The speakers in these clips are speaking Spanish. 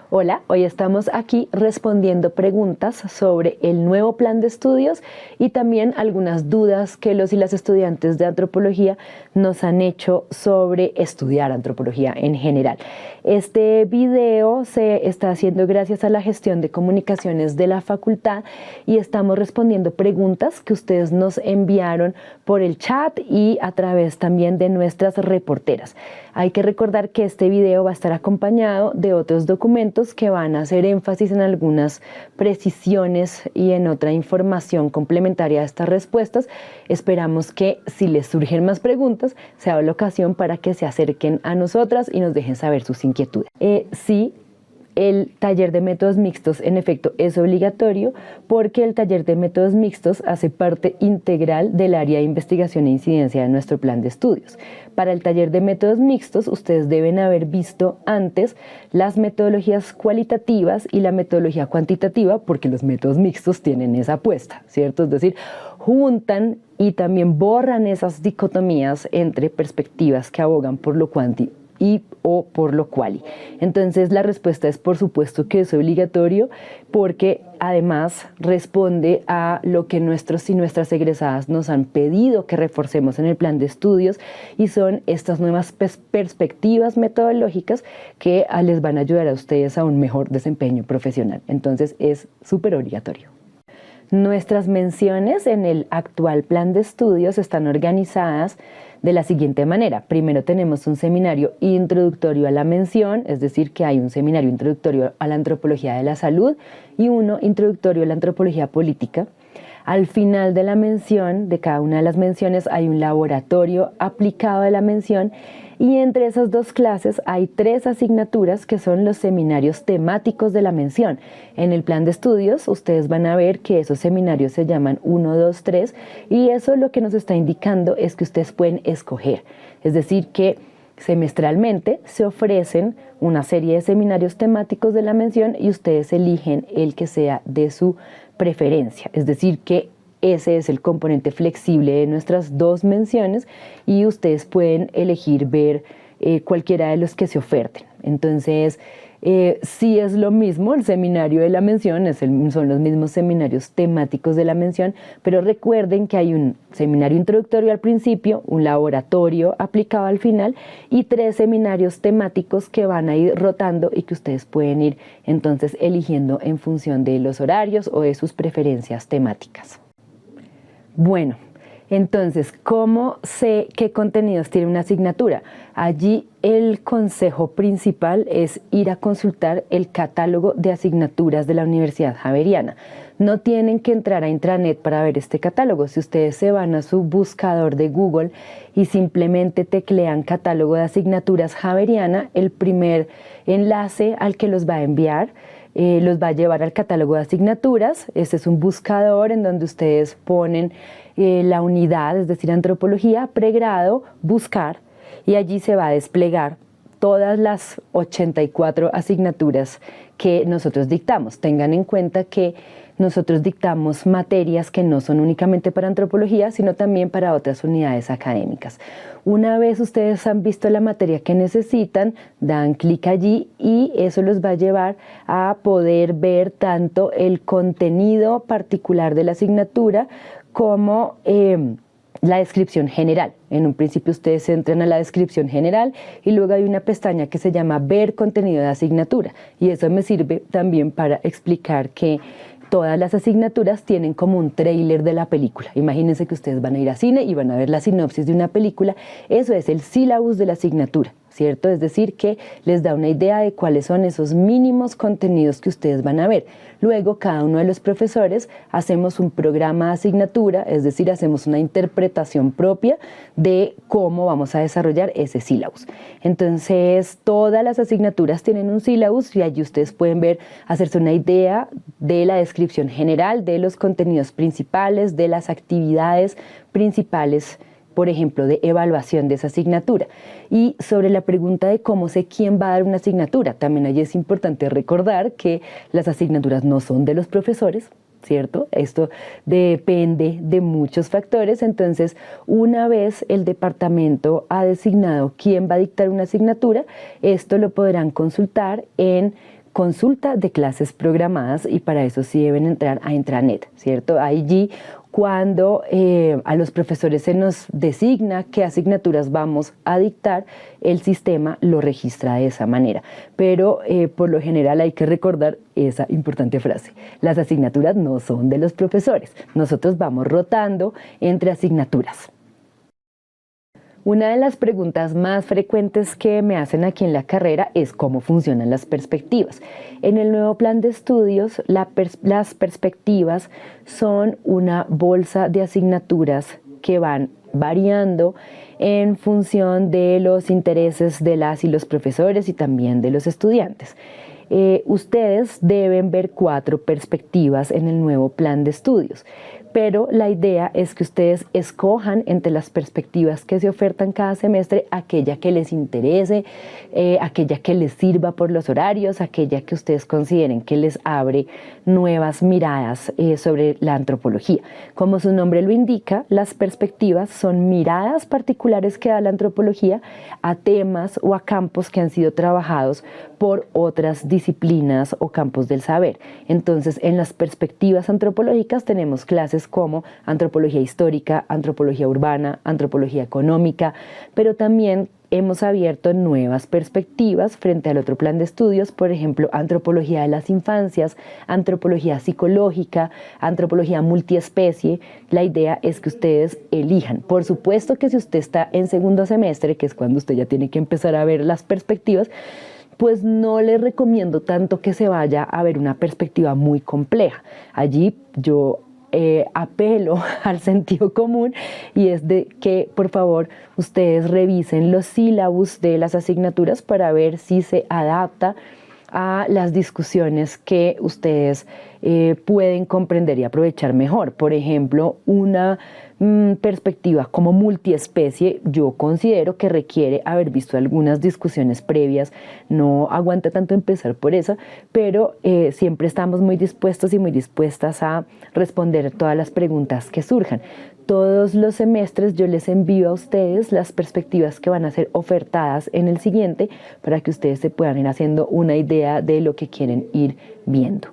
Hola, hoy estamos aquí respondiendo preguntas sobre el nuevo plan de estudios y también algunas dudas que los y las estudiantes de antropología nos han hecho sobre estudiar antropología en general. Este video se está haciendo gracias a la gestión de comunicaciones de la facultad y estamos respondiendo preguntas que ustedes nos enviaron por el chat y a través también de nuestras reporteras. Hay que recordar que este video va a estar acompañado de otros documentos que van a hacer énfasis en algunas precisiones y en otra información complementaria a estas respuestas. Esperamos que si les surgen más preguntas, sea la ocasión para que se acerquen a nosotras y nos dejen saber sus inquietudes. Sí, el taller de métodos mixtos en efecto es obligatorio porque el taller de métodos mixtos hace parte integral del área de investigación e incidencia de nuestro plan de estudios. Para el taller de métodos mixtos ustedes deben haber visto antes las metodologías cualitativas y la metodología cuantitativa porque los métodos mixtos tienen esa apuesta, ¿cierto? Es decir, juntan y también borran esas dicotomías entre perspectivas que abogan por lo cuanti y o por lo quali. Entonces la respuesta es por supuesto que es obligatorio porque además responde a lo que nuestros y nuestras egresadas nos han pedido que reforcemos en el plan de estudios y son estas nuevas perspectivas metodológicas que les van a ayudar a ustedes a un mejor desempeño profesional. Entonces es súper obligatorio. Nuestras menciones en el actual plan de estudios están organizadas de la siguiente manera. Primero tenemos un seminario introductorio a la mención, es decir, que hay un seminario introductorio a la antropología de la salud y uno introductorio a la antropología política. Al final de la mención, de cada una de las menciones, hay un laboratorio aplicado a la mención y entre esas dos clases hay 3 asignaturas que son los seminarios temáticos de la mención. En el plan de estudios ustedes van a ver que esos seminarios se llaman 1, 2, 3 y eso lo que nos está indicando es que ustedes pueden escoger. Es decir, que semestralmente se ofrecen una serie de seminarios temáticos de la mención y ustedes eligen el que sea de su preferencia. Es decir, que ese es el componente flexible de nuestras 2 menciones y ustedes pueden elegir ver cualquiera de los que se oferten. Entonces, sí es lo mismo, el seminario de la mención son los mismos seminarios temáticos de la mención, pero recuerden que hay un seminario introductorio al principio, un laboratorio aplicado al final y 3 seminarios temáticos que van a ir rotando y que ustedes pueden ir entonces eligiendo en función de los horarios o de sus preferencias temáticas. Bueno, entonces, ¿cómo sé qué contenidos tiene una asignatura? Allí el consejo principal es ir a consultar el catálogo de asignaturas de la Universidad Javeriana. No tienen que entrar a intranet para ver este catálogo. Si ustedes se van a su buscador de Google y simplemente teclean catálogo de asignaturas Javeriana, el primer enlace al que los va a enviar los va a llevar al catálogo de asignaturas. Este es un buscador en donde ustedes ponen la unidad, es decir, antropología, pregrado, buscar, y allí se va a desplegar todas las 84 asignaturas que nosotros dictamos. Tengan en cuenta que nosotros dictamos materias que no son únicamente para antropología, sino también para otras unidades académicas. Una vez ustedes han visto la materia que necesitan, dan clic allí y eso los va a llevar a poder ver tanto el contenido particular de la asignatura como la descripción general. En un principio ustedes entran a la descripción general y luego hay una pestaña que se llama ver contenido de asignatura y eso me sirve también para explicar que todas las asignaturas tienen como un tráiler de la película. Imagínense que ustedes van a ir a cine y van a ver la sinopsis de una película. Eso es el sílabus de la asignatura, ¿cierto? Es decir, que les da una idea de cuáles son esos mínimos contenidos que ustedes van a ver. Luego, cada uno de los profesores hacemos un programa de asignatura, es decir, hacemos una interpretación propia de cómo vamos a desarrollar ese sílabus. Entonces, todas las asignaturas tienen un sílabus y allí ustedes pueden ver, hacerse una idea de la descripción general, de los contenidos principales, de las actividades principales, por ejemplo, de evaluación de esa asignatura. Y sobre la pregunta de cómo sé quién va a dar una asignatura, también allí es importante recordar que las asignaturas no son de los profesores, ¿cierto? Esto depende de muchos factores, entonces una vez el departamento ha designado quién va a dictar una asignatura, esto lo podrán consultar en consulta de clases programadas y para eso sí deben entrar a Intranet, ¿cierto? Allí cuando a los profesores se nos designa qué asignaturas vamos a dictar, el sistema lo registra de esa manera. Pero por lo general hay que recordar esa importante frase: las asignaturas no son de los profesores, nosotros vamos rotando entre asignaturas. Una de las preguntas más frecuentes que me hacen aquí en la carrera es cómo funcionan las perspectivas. En el nuevo plan de estudios, las perspectivas son una bolsa de asignaturas que van variando en función de los intereses de las y los profesores y también de los estudiantes. Ustedes deben ver 4 perspectivas en el nuevo plan de estudios, pero la idea es que ustedes escojan entre las perspectivas que se ofertan cada semestre aquella que les interese, aquella que les sirva por los horarios, aquella que ustedes consideren que les abre nuevas miradas sobre la antropología. Como su nombre lo indica, las perspectivas son miradas particulares que da la antropología a temas o a campos que han sido trabajados por otras disciplinas o campos del saber. Entonces, en las perspectivas antropológicas tenemos clases como antropología histórica, antropología urbana, antropología económica, pero también hemos abierto nuevas perspectivas frente al otro plan de estudios, por ejemplo, antropología de las infancias, antropología psicológica, antropología multiespecie. La idea es que ustedes elijan. Por supuesto que si usted está en segundo semestre, que es cuando usted ya tiene que empezar a ver las perspectivas, pues no le recomiendo tanto que se vaya a ver una perspectiva muy compleja. Allí yo apelo al sentido común y es de que por favor ustedes revisen los sílabus de las asignaturas para ver si se adapta a las discusiones que ustedes pueden comprender y aprovechar mejor. Por ejemplo, una perspectiva como multiespecie, yo considero que requiere haber visto algunas discusiones previas, no aguanta tanto empezar por esa, pero siempre estamos muy dispuestos y muy dispuestas a responder todas las preguntas que surjan. Todos los semestres yo les envío a ustedes las perspectivas que van a ser ofertadas en el siguiente para que ustedes se puedan ir haciendo una idea de lo que quieren ir viendo.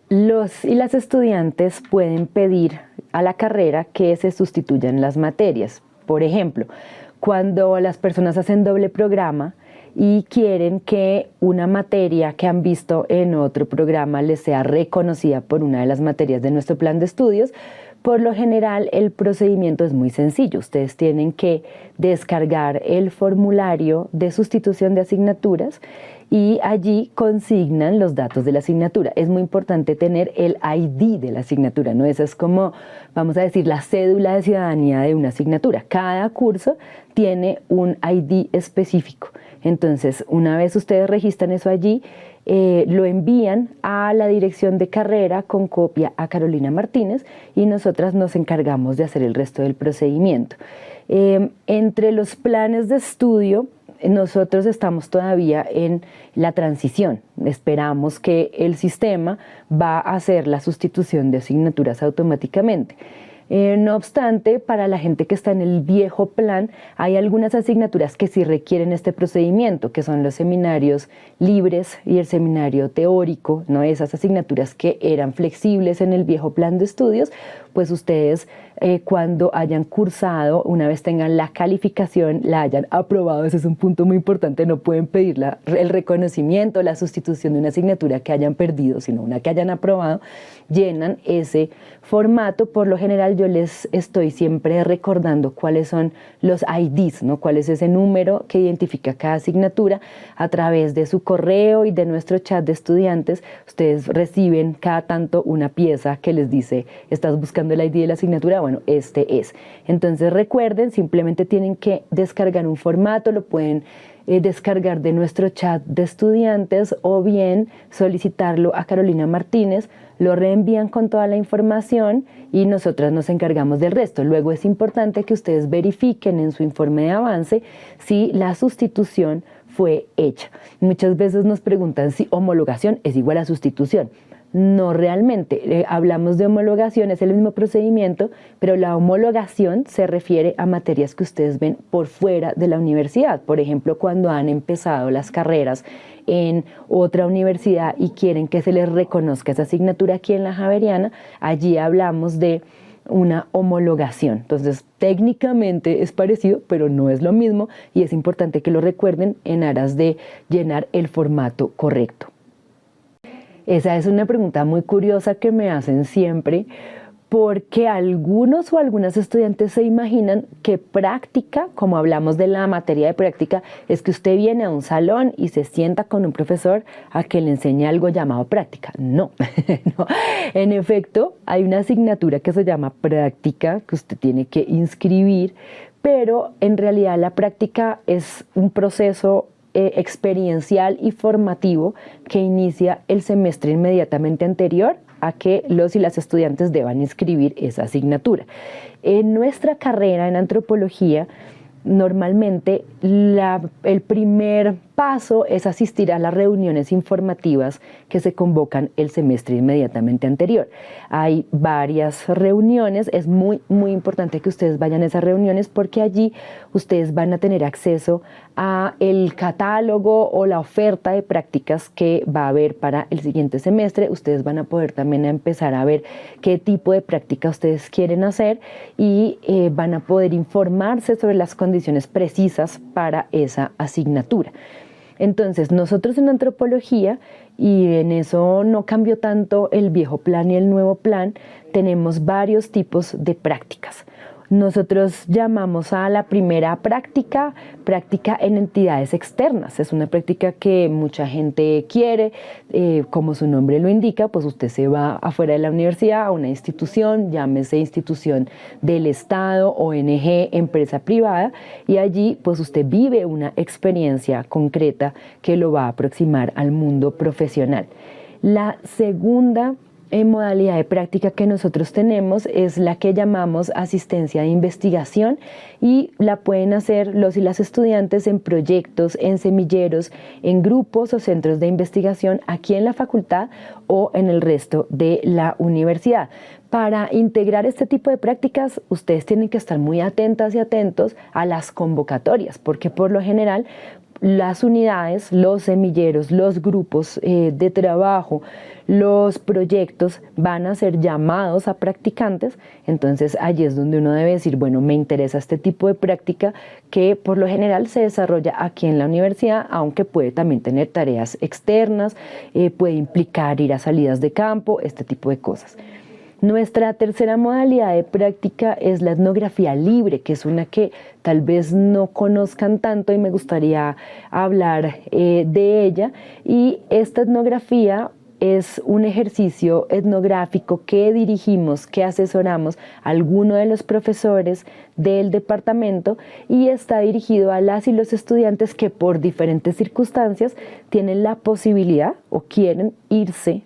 Los y las estudiantes pueden pedir a la carrera que se sustituyan las materias. Por ejemplo, cuando las personas hacen doble programa y quieren que una materia que han visto en otro programa les sea reconocida por una de las materias de nuestro plan de estudios, por lo general el procedimiento es muy sencillo. Ustedes tienen que descargar el formulario de sustitución de asignaturas y allí consignan los datos de la asignatura. Es muy importante tener el ID de la asignatura, ¿no? Esa es como, vamos a decir, la cédula de ciudadanía de una asignatura. Cada curso tiene un ID específico. Entonces, una vez ustedes registran eso allí, lo envían a la dirección de carrera con copia a Carolina Martínez y nosotras nos encargamos de hacer el resto del procedimiento. Entre los planes de estudio, nosotros estamos todavía en la transición. Esperamos que el sistema va a hacer la sustitución de asignaturas automáticamente. No obstante, para la gente que está en el viejo plan, hay algunas asignaturas que sí requieren este procedimiento, que son los seminarios libres y el seminario teórico, ¿no? Esas asignaturas que eran flexibles en el viejo plan de estudios, pues ustedes cuando hayan cursado, una vez tengan la calificación, la hayan aprobado, ese es un punto muy importante, no pueden pedir el reconocimiento, la sustitución de una asignatura que hayan perdido, sino una que hayan aprobado, llenan ese formato. Por lo general yo les estoy siempre recordando cuáles son los IDs, ¿no? Cuál es ese número que identifica cada asignatura. A través de su correo y de nuestro chat de estudiantes, ustedes reciben cada tanto una pieza que les dice, ¿estás buscando el ID de la asignatura? Bueno, este es. Entonces recuerden, simplemente tienen que descargar un formato, lo pueden descargar de nuestro chat de estudiantes o bien solicitarlo a Carolina Martínez, lo reenvían con toda la información y nosotras nos encargamos del resto. Luego es importante que ustedes verifiquen en su informe de avance si la sustitución fue hecha. Muchas veces nos preguntan si homologación es igual a sustitución. No realmente. Hablamos de homologación, es el mismo procedimiento, pero la homologación se refiere a materias que ustedes ven por fuera de la universidad. Por ejemplo, cuando han empezado las carreras en otra universidad y quieren que se les reconozca esa asignatura aquí en la Javeriana, allí hablamos de una homologación. Entonces, técnicamente es parecido, pero no es lo mismo y es importante que lo recuerden en aras de llenar el formato correcto. Esa es una pregunta muy curiosa que me hacen siempre, porque algunos o algunas estudiantes se imaginan que práctica, como hablamos de la materia de práctica, es que usted viene a un salón y se sienta con un profesor a que le enseñe algo llamado práctica. No, no. En efecto, hay una asignatura que se llama práctica que usted tiene que inscribir, pero en realidad la práctica es un proceso experiencial y formativo que inicia el semestre inmediatamente anterior a que los y las estudiantes deban inscribir esa asignatura. En nuestra carrera en antropología, normalmente el primer paso es asistir a las reuniones informativas que se convocan el semestre inmediatamente anterior. Hay varias reuniones, es muy importante que ustedes vayan a esas reuniones porque allí ustedes van a tener acceso a el catálogo o la oferta de prácticas que va a haber para el siguiente semestre. Ustedes van a poder también empezar a ver qué tipo de práctica ustedes quieren hacer y van a poder informarse sobre las condiciones precisas para esa asignatura. Entonces, nosotros en antropología, y en eso no cambió tanto el viejo plan y el nuevo plan, tenemos varios tipos de prácticas. Nosotros llamamos a la primera práctica en entidades externas. Es una práctica que mucha gente quiere, como su nombre lo indica, pues usted se va afuera de la universidad a una institución, llámese institución del Estado, ONG, empresa privada, y allí pues usted vive una experiencia concreta que lo va a aproximar al mundo profesional. La segunda modalidad de práctica que nosotros tenemos es la que llamamos asistencia de investigación y la pueden hacer los y las estudiantes en proyectos, en semilleros, en grupos o centros de investigación aquí en la facultad o en el resto de la universidad. Para integrar este tipo de prácticas, ustedes tienen que estar muy atentas y atentos a las convocatorias, porque por lo general las unidades, los semilleros, los grupos de trabajo, los proyectos van a ser llamados a practicantes, entonces allí es donde uno debe decir, bueno, me interesa este tipo de práctica que por lo general se desarrolla aquí en la universidad, aunque puede también tener tareas externas, puede implicar ir a salidas de campo, este tipo de cosas. Nuestra tercera modalidad de práctica es la etnografía libre, que es una que tal vez no conozcan tanto y me gustaría hablar de ella. Y esta etnografía es un ejercicio etnográfico que dirigimos, que asesoramos a alguno de los profesores del departamento y está dirigido a las y los estudiantes que por diferentes circunstancias tienen la posibilidad o quieren irse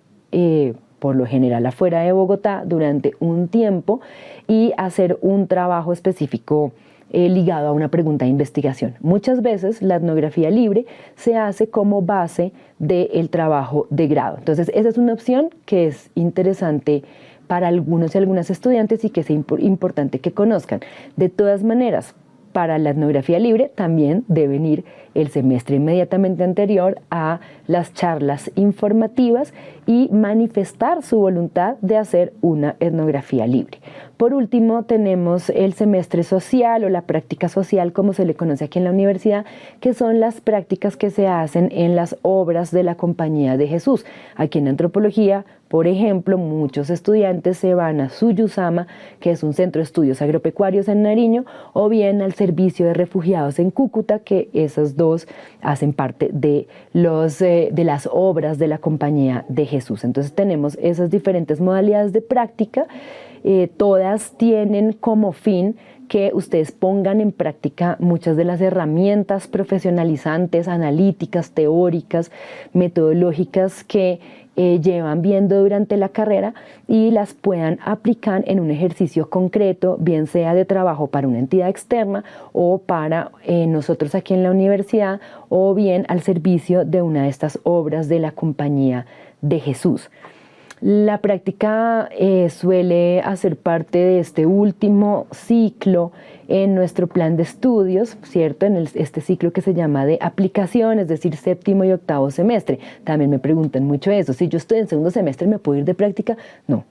por lo general afuera de Bogotá durante un tiempo y hacer un trabajo específico ligado a una pregunta de investigación. Muchas veces la etnografía libre se hace como base del trabajo de grado. Entonces esa es una opción que es interesante para algunos y algunas estudiantes y que es importante que conozcan. De todas maneras, para la etnografía libre también deben ir el semestre inmediatamente anterior a las charlas informativas y manifestar su voluntad de hacer una etnografía libre. Por último, tenemos el semestre social o la práctica social, como se le conoce aquí en la universidad, que son las prácticas que se hacen en las obras de la Compañía de Jesús. Aquí en antropología, por ejemplo, muchos estudiantes se van a Suyusama, que es un centro de estudios agropecuarios en Nariño, o bien al servicio de refugiados en Cúcuta, que esos dos hacen parte de las obras de la Compañía de Jesús. Entonces tenemos esas diferentes modalidades de práctica, todas tienen como fin que ustedes pongan en práctica muchas de las herramientas profesionalizantes, analíticas, teóricas, metodológicas que llevan viendo durante la carrera y las puedan aplicar en un ejercicio concreto, bien sea de trabajo para una entidad externa o para nosotros aquí en la universidad o bien al servicio de una de estas obras de la Compañía de Jesús. La práctica suele hacer parte de este último ciclo en nuestro plan de estudios, ¿cierto? En este ciclo que se llama de aplicación, es decir, séptimo y octavo semestre. También me preguntan mucho eso. Si yo estoy en segundo semestre, ¿me puedo ir de práctica? No.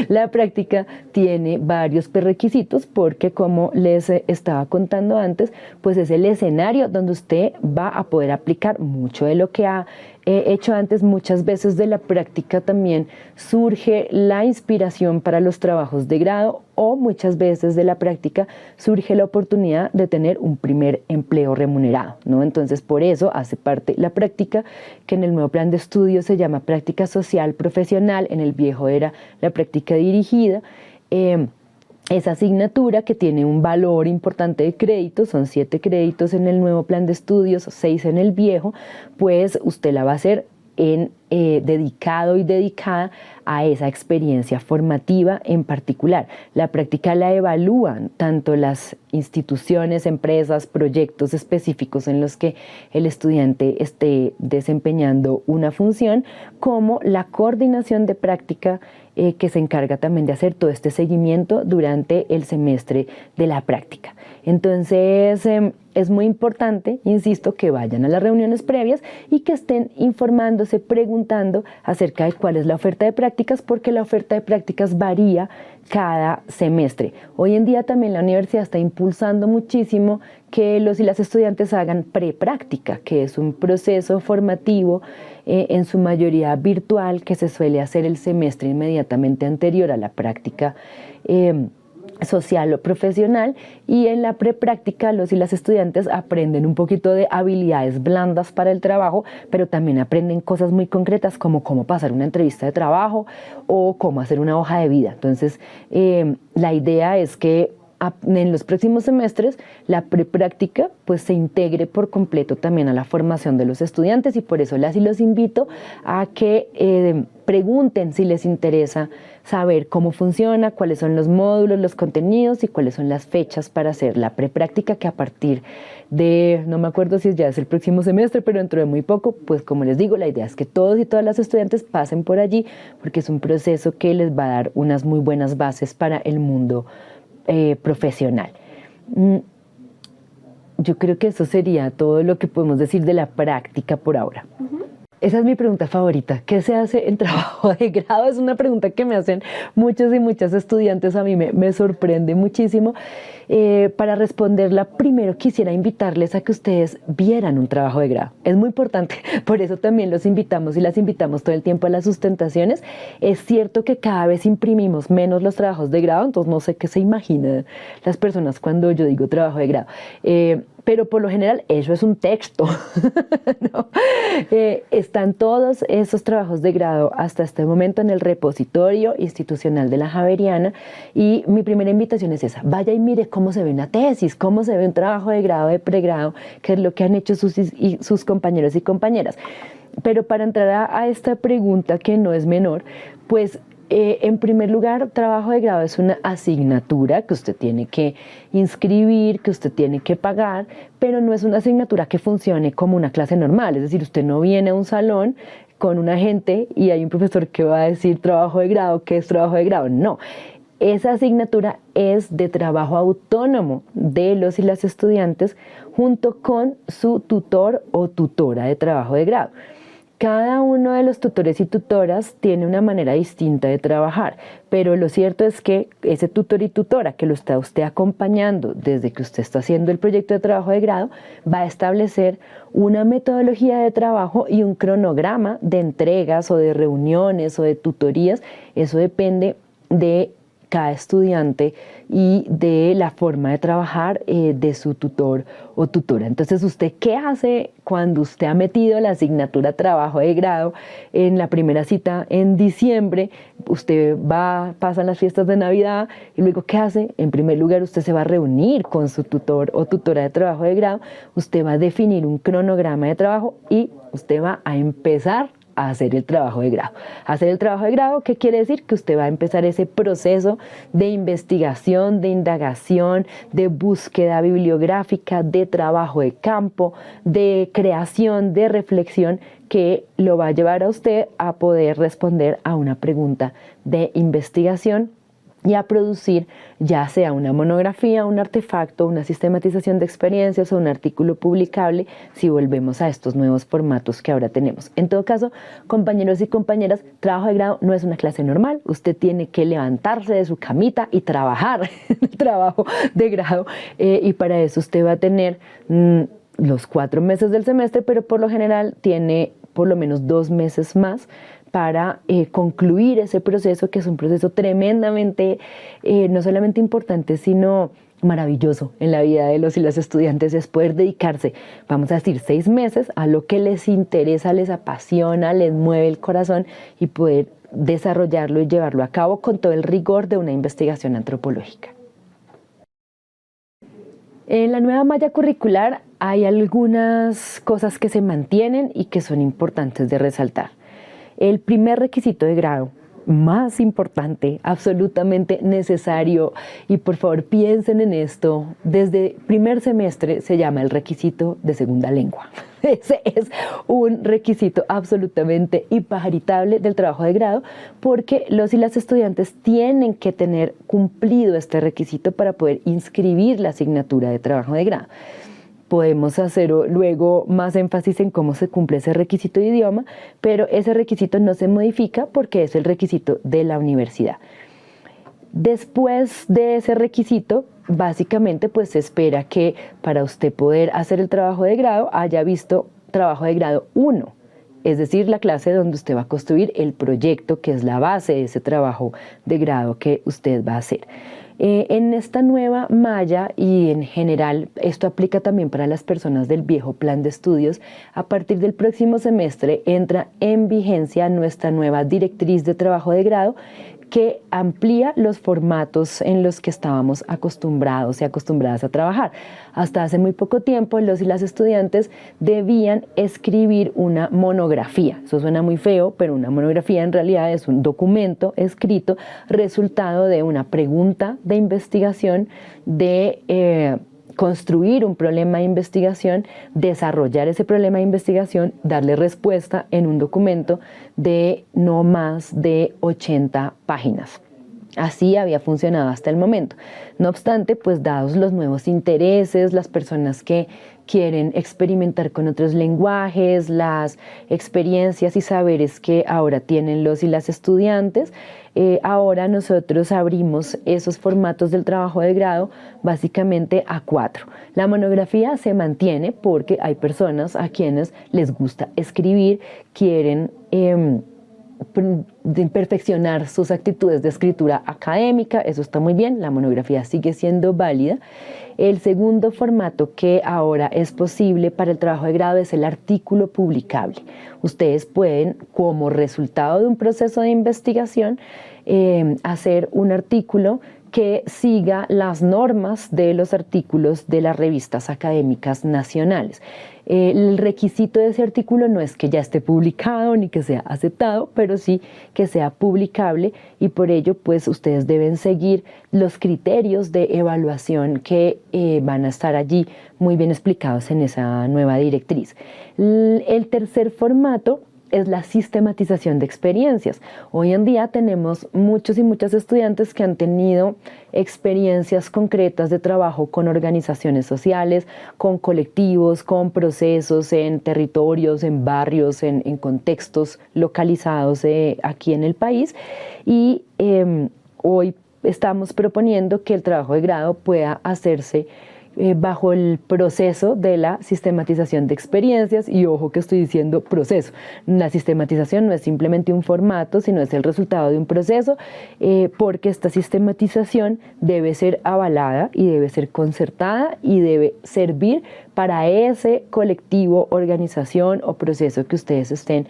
La práctica tiene varios prerequisitos porque, como les estaba contando antes, pues es el escenario donde usted va a poder aplicar mucho de lo que ha hecho antes. Muchas veces de la práctica también surge la inspiración para los trabajos de grado, o muchas veces de la práctica surge la oportunidad de tener un primer empleo remunerado, ¿no? Entonces, por eso hace parte la práctica, que en el nuevo plan de estudio se llama práctica social profesional, en el viejo era la práctica dirigida. Esa asignatura, que tiene un valor importante de créditos, son 7 créditos en el nuevo plan de estudios, 6 en el viejo, pues usted la va a hacer dedicado y dedicada a esa experiencia formativa en particular. La práctica la evalúan tanto las instituciones, empresas, proyectos específicos en los que el estudiante esté desempeñando una función, como la coordinación de práctica, que se encarga también de hacer todo este seguimiento durante el semestre de la práctica. Entonces, es muy importante, insisto, que vayan a las reuniones previas y que estén informándose, preguntando acerca de cuál es la oferta de prácticas, porque la oferta de prácticas varía cada semestre. Hoy en día también la universidad está impulsando muchísimo que los y las estudiantes hagan prepráctica, que es un proceso formativo en su mayoría virtual, que se suele hacer el semestre inmediatamente anterior a la práctica social o profesional, y en la prepráctica los y las estudiantes aprenden un poquito de habilidades blandas para el trabajo, pero también aprenden cosas muy concretas como cómo pasar una entrevista de trabajo o cómo hacer una hoja de vida. Entonces, la idea es que en los próximos semestres la prepráctica pues se integre por completo también a la formación de los estudiantes, y por eso las y los invito a que pregunten si les interesa saber cómo funciona, cuáles son los módulos, los contenidos y cuáles son las fechas para hacer la prepráctica, que a partir de, no me acuerdo si ya es el próximo semestre, pero dentro de muy poco, pues como les digo, la idea es que todos y todas las estudiantes pasen por allí, porque es un proceso que les va a dar unas muy buenas bases para el mundo profesional. Yo creo que eso sería todo lo que podemos decir de la práctica por ahora. Esa es mi pregunta favorita. ¿Qué se hace en trabajo de grado? Es una pregunta que me hacen muchos y muchas estudiantes. A mí me sorprende muchísimo. Para responderla, primero quisiera invitarles a que ustedes vieran un trabajo de grado. Es muy importante. Por eso también los invitamos y las invitamos todo el tiempo a las sustentaciones. Es cierto que cada vez imprimimos menos los trabajos de grado, entonces no sé qué se imaginan las personas cuando yo digo trabajo de grado. Pero por lo general eso es un texto, ¿no? Están todos esos trabajos de grado hasta este momento en el repositorio institucional de la Javeriana, y mi primera invitación es esa: vaya y mire cómo se ve una tesis, cómo se ve un trabajo de grado, de pregrado, qué es lo que han hecho sus compañeros y compañeras. Pero para entrar a esta pregunta, que no es menor, pues en primer lugar, trabajo de grado es una asignatura que usted tiene que inscribir, que usted tiene que pagar, pero no es una asignatura que funcione como una clase normal. Es decir, usted no viene a un salón con una gente y hay un profesor que va a decir trabajo de grado, ¿qué es trabajo de grado? No. Esa asignatura es de trabajo autónomo de los y las estudiantes junto con su tutor o tutora de trabajo de grado. Cada uno de los tutores y tutoras tiene una manera distinta de trabajar, pero lo cierto es que ese tutor y tutora que lo está usted acompañando desde que usted está haciendo el proyecto de trabajo de grado va a establecer una metodología de trabajo y un cronograma de entregas o de reuniones o de tutorías. Eso depende de cada estudiante y de la forma de trabajar de su tutor o tutora. Entonces, ¿usted qué hace cuando usted ha metido la asignatura trabajo de grado en la primera cita en diciembre? Usted va, pasan las fiestas de Navidad y luego, ¿qué hace? En primer lugar, usted se va a reunir con su tutor o tutora de trabajo de grado, usted va a definir un cronograma de trabajo y usted va a empezar a hacer el trabajo de grado. Hacer el trabajo de grado, ¿qué quiere decir? Que usted va a empezar ese proceso de investigación, de indagación, de búsqueda bibliográfica, de trabajo de campo, de creación, de reflexión, que lo va a llevar a usted a poder responder a una pregunta de investigación y a producir ya sea una monografía, un artefacto, una sistematización de experiencias o un artículo publicable si volvemos a estos nuevos formatos que ahora tenemos. En todo caso, compañeros y compañeras, trabajo de grado no es una clase normal. Usted tiene que levantarse de su camita y trabajar el trabajo de grado y para eso usted va a tener los 4 meses del semestre, pero por lo general tiene por lo menos 2 meses más para concluir ese proceso, que es un proceso tremendamente, no solamente importante, sino maravilloso en la vida de los y las estudiantes, es poder dedicarse, vamos a decir, 6 meses a lo que les interesa, les apasiona, les mueve el corazón y poder desarrollarlo y llevarlo a cabo con todo el rigor de una investigación antropológica. En la nueva malla curricular hay algunas cosas que se mantienen y que son importantes de resaltar. El primer requisito de grado, más importante, absolutamente necesario, y por favor piensen en esto, desde primer semestre se llama el requisito de segunda lengua. Ese es un requisito absolutamente impajaritable del trabajo de grado, porque los y las estudiantes tienen que tener cumplido este requisito para poder inscribir la asignatura de trabajo de grado. Podemos hacer luego más énfasis en cómo se cumple ese requisito de idioma, pero ese requisito no se modifica porque es el requisito de la universidad. Después de ese requisito, básicamente pues se espera que para usted poder hacer el trabajo de grado haya visto trabajo de grado 1, es decir, la clase donde usted va a construir el proyecto que es la base de ese trabajo de grado que usted va a hacer. En esta nueva malla y en general, esto aplica también para las personas del viejo plan de estudios, a partir del próximo semestre entra en vigencia nuestra nueva directriz de trabajo de grado, que amplía los formatos en los que estábamos acostumbrados y acostumbradas a trabajar. Hasta hace muy poco tiempo, los y las estudiantes debían escribir una monografía. Eso suena muy feo, pero una monografía en realidad es un documento escrito resultado de una pregunta de investigación, de construir un problema de investigación, desarrollar ese problema de investigación, darle respuesta en un documento de no más de 80 páginas. Así había funcionado hasta el momento. No obstante, pues dados los nuevos intereses, las personas que quieren experimentar con otros lenguajes, las experiencias y saberes que ahora tienen los y las estudiantes, ahora nosotros abrimos esos formatos del trabajo de grado básicamente a 4. La monografía se mantiene porque hay personas a quienes les gusta escribir, quieren perfeccionar sus actitudes de escritura académica, eso está muy bien, la monografía sigue siendo válida. El segundo formato que ahora es posible para el trabajo de grado es el artículo publicable. Ustedes pueden, como resultado de un proceso de investigación, hacer un artículo que siga las normas de los artículos de las revistas académicas nacionales. El requisito de ese artículo no es que ya esté publicado ni que sea aceptado, pero sí que sea publicable, y por ello pues ustedes deben seguir los criterios de evaluación que van a estar allí muy bien explicados en esa nueva directriz. El tercer formato es la sistematización de experiencias. Hoy en día tenemos muchos y muchas estudiantes que han tenido experiencias concretas de trabajo con organizaciones sociales, con colectivos, con procesos en territorios, en barrios, en contextos localizados aquí en el país, y hoy estamos proponiendo que el trabajo de grado pueda hacerse bajo el proceso de la sistematización de experiencias, y ojo que estoy diciendo proceso. La sistematización no es simplemente un formato, sino es el resultado de un proceso, porque esta sistematización debe ser avalada y debe ser concertada y debe servir para ese colectivo, organización o proceso que ustedes estén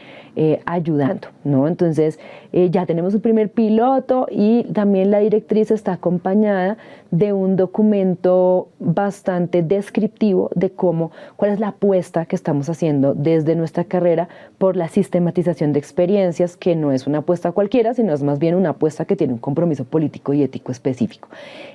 ayudando, ¿no? Entonces, ya tenemos un primer piloto y también la directriz está acompañada de un documento bastante descriptivo de cuál es la apuesta que estamos haciendo desde nuestra carrera por la sistematización de experiencias, que no es una apuesta cualquiera, sino es más bien una apuesta que tiene un compromiso político y ético específico.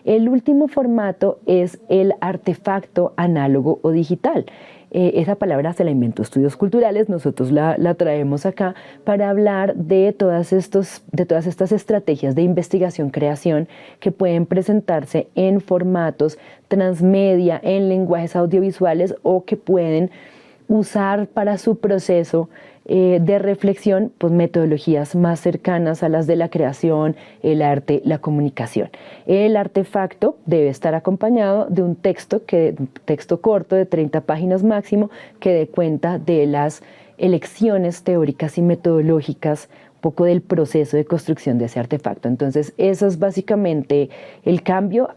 El último formato es el artefacto análogo o digital. Esa palabra se la inventó Estudios Culturales, nosotros la traemos acá para hablar de todas estas estrategias de investigación-creación que pueden presentarse en formatos transmedia, en lenguajes audiovisuales o que pueden usar para su proceso de reflexión, pues metodologías más cercanas a las de la creación, el arte, la comunicación. El artefacto debe estar acompañado de un texto corto de 30 páginas máximo que dé cuenta de las elecciones teóricas y metodológicas, un poco del proceso de construcción de ese artefacto. Entonces, eso es básicamente el cambio.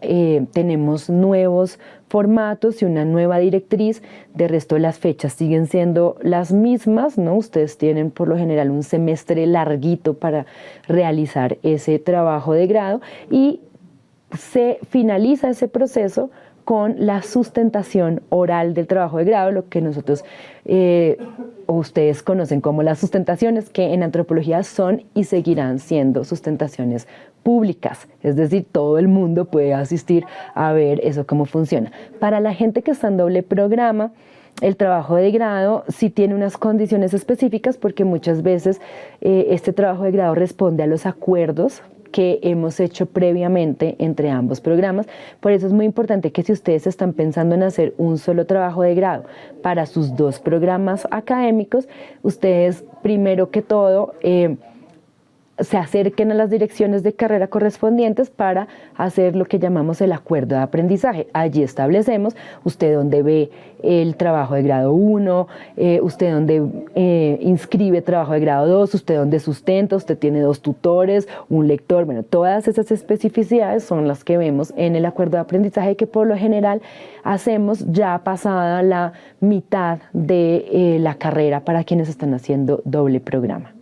Tenemos nuevos formatos y una nueva directriz. De resto, las fechas siguen siendo las mismas, ¿no? Ustedes tienen por lo general un semestre larguito para realizar ese trabajo de grado y se finaliza ese proceso con la sustentación oral del trabajo de grado, lo que nosotros o ustedes conocen como las sustentaciones, que en antropología son y seguirán siendo sustentaciones públicas, es decir, todo el mundo puede asistir a ver eso cómo funciona. Para la gente que está en doble programa, el trabajo de grado sí tiene unas condiciones específicas porque muchas veces este trabajo de grado responde a los acuerdos que hemos hecho previamente entre ambos programas. Por eso es muy importante que si ustedes están pensando en hacer un solo trabajo de grado para sus dos programas académicos, ustedes primero que todo se acerquen a las direcciones de carrera correspondientes para hacer lo que llamamos el acuerdo de aprendizaje. Allí establecemos usted dónde ve el trabajo de grado 1, usted dónde inscribe trabajo de grado 2, usted dónde sustenta, usted tiene 2 tutores, un lector, bueno, todas esas especificidades son las que vemos en el acuerdo de aprendizaje que por lo general hacemos ya pasada la mitad de la carrera para quienes están haciendo doble programa.